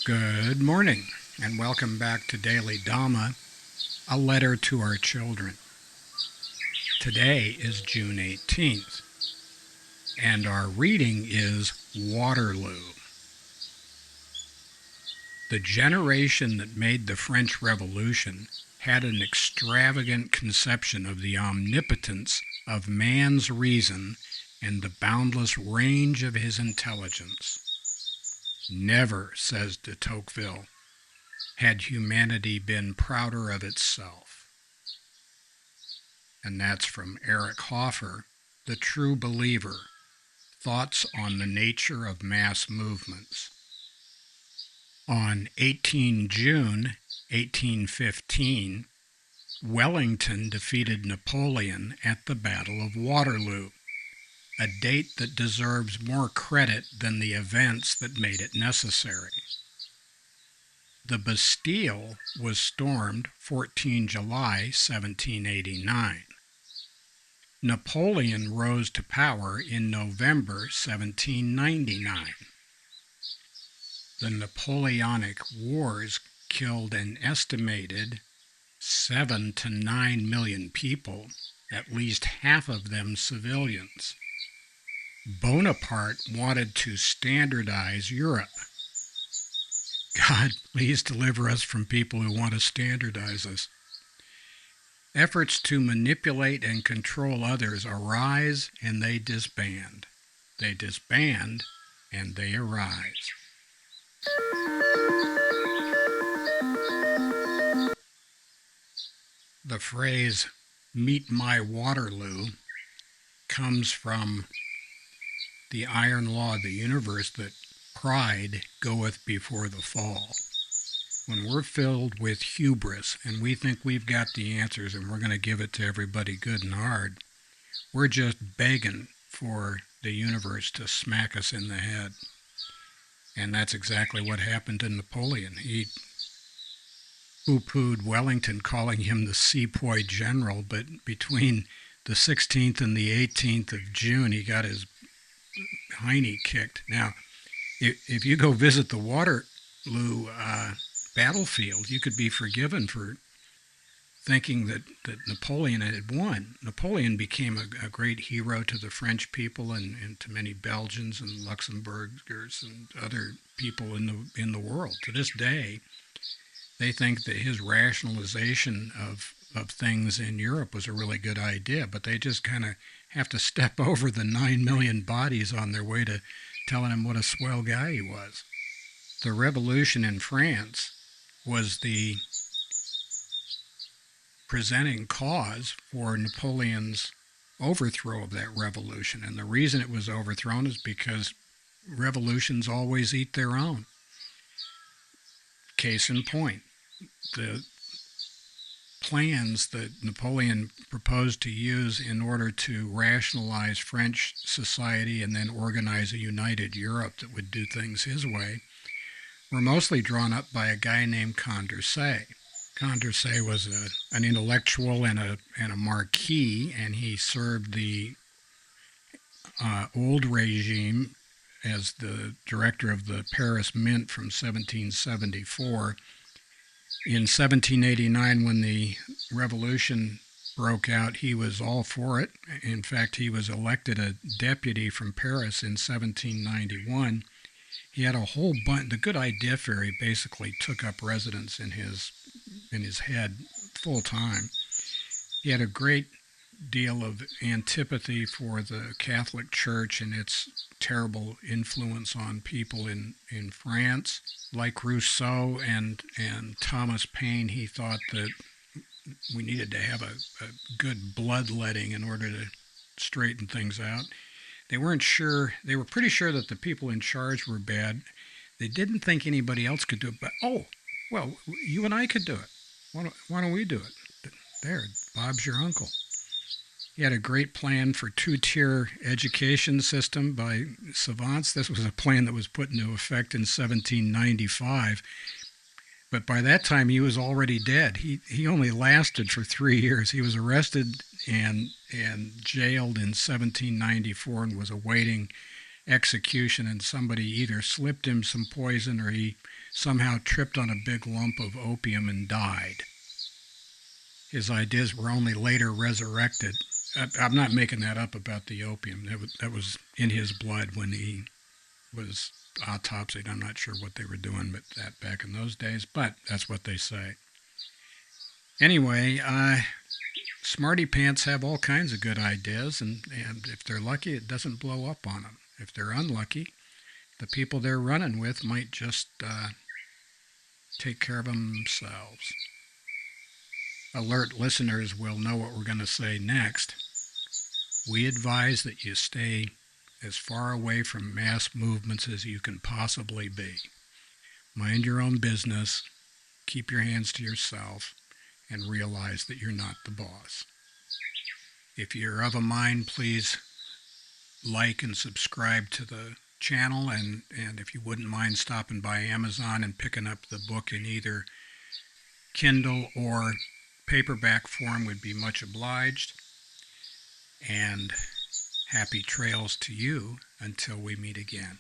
Good morning, and welcome back to Daily Dhamma, a letter to our children. Today is June 18th, and our reading is Waterloo. The generation that made the French Revolution had an extravagant conception of the omnipotence of man's reason and the boundless range of his intelligence. Never, says de Tocqueville, had humanity been prouder of itself. And that's from Eric Hoffer, The True Believer, Thoughts on the Nature of Mass Movements. On 18 June 1815, Wellington defeated Napoleon at the Battle of Waterloo, a date that deserves more credit than the events that made it necessary. The Bastille was stormed 14 July 1789. Napoleon rose to power in November 1799. The Napoleonic Wars killed an estimated 7 to 9 million people, at least half of them civilians. Bonaparte wanted to standardize Europe. God, please deliver us from people who want to standardize us. Efforts to manipulate and control others arise and they disband. They disband and they arise. The phrase, "meet my Waterloo," comes from the iron law of the universe that pride goeth before the fall. When we're filled with hubris and we think we've got the answers and we're going to give it to everybody good and hard, we're just begging for the universe to smack us in the head. And that's exactly what happened to Napoleon. He poo-pooed Wellington, calling him the sepoy general, but between the 16th and the 18th of June, he got his hiney kicked. Now, if you go visit the Waterloo battlefield, you could be forgiven for thinking that Napoleon had won. Napoleon became a great hero to the French people and to many Belgians and Luxembourgers and other people in the world. To this day, they think that his rationalization of things in Europe was a really good idea, but they just kind of have to step over the 9 million bodies on their way to telling him what a swell guy he was. The revolution in France was the presenting cause for Napoleon's overthrow of that revolution. And the reason it was overthrown is because revolutions always eat their own. Case in point, the plans that Napoleon proposed to use in order to rationalize French society and then organize a united Europe that would do things his way were mostly drawn up by a guy named Condorcet. Condorcet was an intellectual and a marquis, and he served the old regime as the director of the Paris Mint from 1774. In 1789, when the revolution broke out, he was all for it. In fact, he was elected a deputy from Paris in 1791. He had a whole bunch. The good idea fairy basically took up residence in his head full time. He had a great deal of antipathy for the Catholic Church and its terrible influence on people in France. Like Rousseau and Thomas Paine, he thought that we needed to have a good bloodletting in order to straighten things out. They weren't sure. They were pretty sure that the people in charge were bad. They didn't think anybody else could do it. But, well, you and I could do it. Why don't we do it? There, Bob's your uncle. He had a great plan for two-tier education system by savants. This was a plan that was put into effect in 1795. But by that time, he was already dead. He only lasted for 3 years. He was arrested and jailed in 1794 and was awaiting execution, and somebody either slipped him some poison or he somehow tripped on a big lump of opium and died. His ideas were only later resurrected. I'm not making that up about the opium. That was in his blood when he was autopsied. I'm not sure what they were doing with that back in those days, but that's what they say. Anyway, smarty pants have all kinds of good ideas, and if they're lucky, it doesn't blow up on them. If they're unlucky, the people they're running with might just take care of themselves. Alert listeners will know what we're going to say next. We advise that you stay as far away from mass movements as you can possibly be. Mind your own business, keep your hands to yourself, and realize that you're not the boss. If you're of a mind, please like and subscribe to the channel, and if you wouldn't mind stopping by Amazon and picking up the book in either Kindle or paperback form, would be much obliged. And happy trails to you until we meet again.